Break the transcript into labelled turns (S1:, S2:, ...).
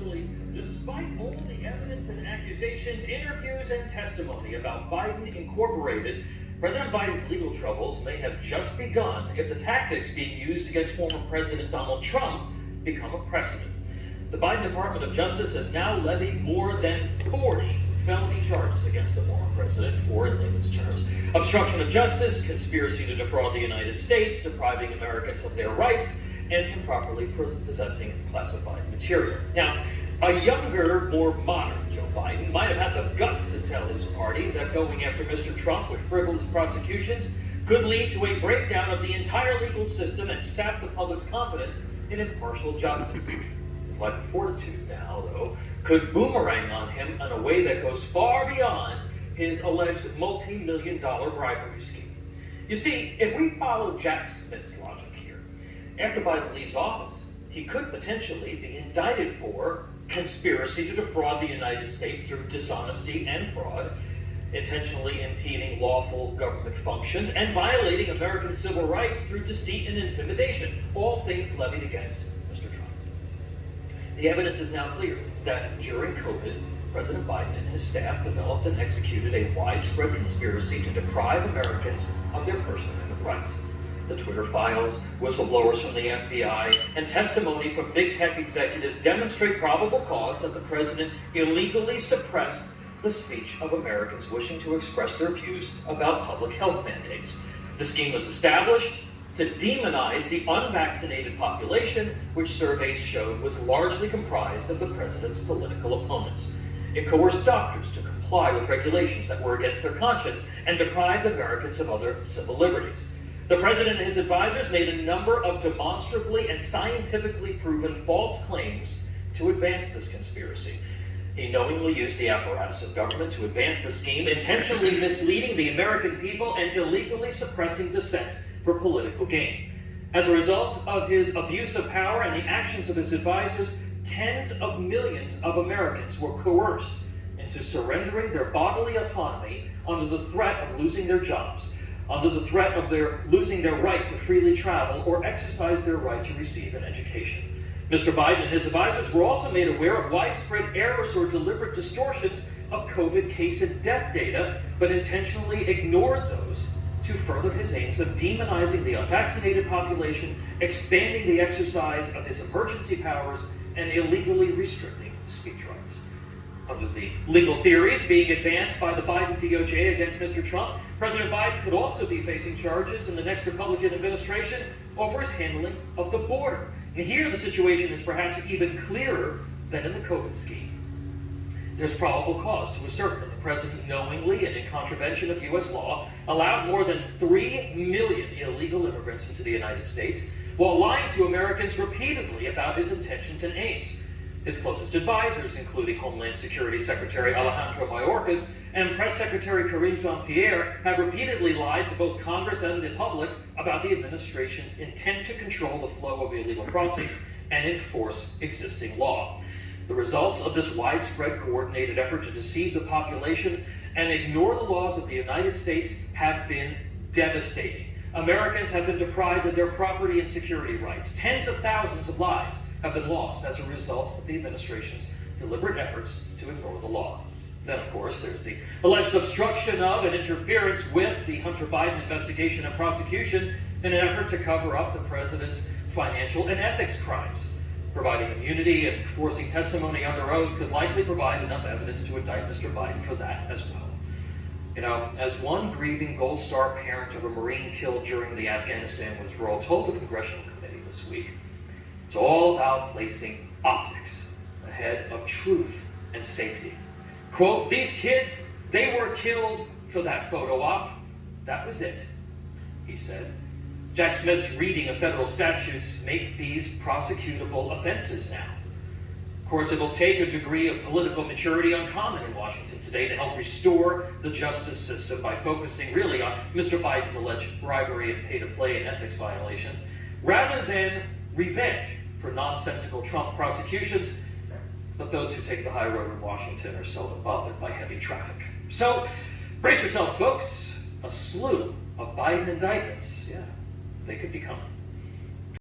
S1: Actually, despite all the evidence and accusations, interviews, and testimony about Biden Incorporated, President Biden's legal troubles may have just begun if the tactics being used against former President Donald Trump become a precedent. The Biden Department of Justice has now levied more than 40 felony charges against the former president for, in layman's terms, obstruction of justice, conspiracy to defraud the United States, depriving Americans of their rights, and improperly possessing classified material. Now, a younger, more modern Joe Biden might have had the guts to tell his party that going after Mr. Trump with frivolous prosecutions could lead to a breakdown of the entire legal system and sap the public's confidence in impartial justice. His lack of fortitude now, though, could boomerang on him in a way that goes far beyond his alleged multi-million-dollar bribery scheme. You see, if we follow Jack Smith's logic here, after Biden leaves office, he could potentially be indicted for conspiracy to defraud the United States through dishonesty and fraud, intentionally impeding lawful government functions, and violating American civil rights through deceit and intimidation, all things levied against Mr. Trump. The evidence is now clear that during COVID, President Biden and his staff developed and executed a widespread conspiracy to deprive Americans of their First Amendment rights. The Twitter files, whistleblowers from the FBI, and testimony from big tech executives demonstrate probable cause that the president illegally suppressed the speech of Americans wishing to express their views about public health mandates. The scheme was established to demonize the unvaccinated population, which surveys showed was largely comprised of the president's political opponents. It coerced doctors to comply with regulations that were against their conscience and deprived Americans of other civil liberties. The president and his advisors made a number of demonstrably and scientifically proven false claims to advance this conspiracy. He knowingly used the apparatus of government to advance the scheme, intentionally misleading the American people and illegally suppressing dissent for political gain. As a result of his abuse of power and the actions of his advisors, tens of millions of Americans were coerced into surrendering their bodily autonomy under the threat of losing their jobs, under the threat of losing their right to freely travel or exercise their right to receive an education. Mr. Biden and his advisors were also made aware of widespread errors or deliberate distortions of COVID case and death data, but intentionally ignored those to further his aims of demonizing the unvaccinated population, expanding the exercise of his emergency powers, and illegally restricting speech rights. Under the legal theories being advanced by the Biden DOJ against Mr. Trump, President Biden could also be facing charges in the next Republican administration over his handling of the border. And here the situation is perhaps even clearer than in the COVID scheme. There's probable cause to assert that the president knowingly and in contravention of U.S. law allowed more than 3 million illegal immigrants into the United States while lying to Americans repeatedly about his intentions and aims. His closest advisors, including Homeland Security Secretary Alejandro Mayorkas and Press Secretary Karine Jean-Pierre, have repeatedly lied to both Congress and the public about the administration's intent to control the flow of illegal crossings and enforce existing law. The results of this widespread coordinated effort to deceive the population and ignore the laws of the United States have been devastating. Americans have been deprived of their property and security rights. Tens of thousands of lives have been lost as a result of the administration's deliberate efforts to ignore the law. Then, of course, there's the alleged obstruction of and interference with the Hunter Biden investigation and prosecution in an effort to cover up the president's financial and ethics crimes. Providing immunity and forcing testimony under oath could likely provide enough evidence to indict Mr. Biden for that as well. You know, as one grieving Gold Star parent of a Marine killed during the Afghanistan withdrawal told the Congressional Committee this week, it's all about placing optics ahead of truth and safety. Quote, "These kids, they were killed for that photo op. That was it," he said. Jack Smith's reading of federal statutes make these prosecutable offenses now. Of course, it'll take a degree of political maturity uncommon in Washington today to help restore the justice system by focusing really on Mr. Biden's alleged bribery and pay-to-play and ethics violations, rather than revenge for nonsensical Trump prosecutions. But those who take the high road in Washington are seldom bothered by heavy traffic. So, brace yourselves, folks. A slew of Biden indictments, they could be coming.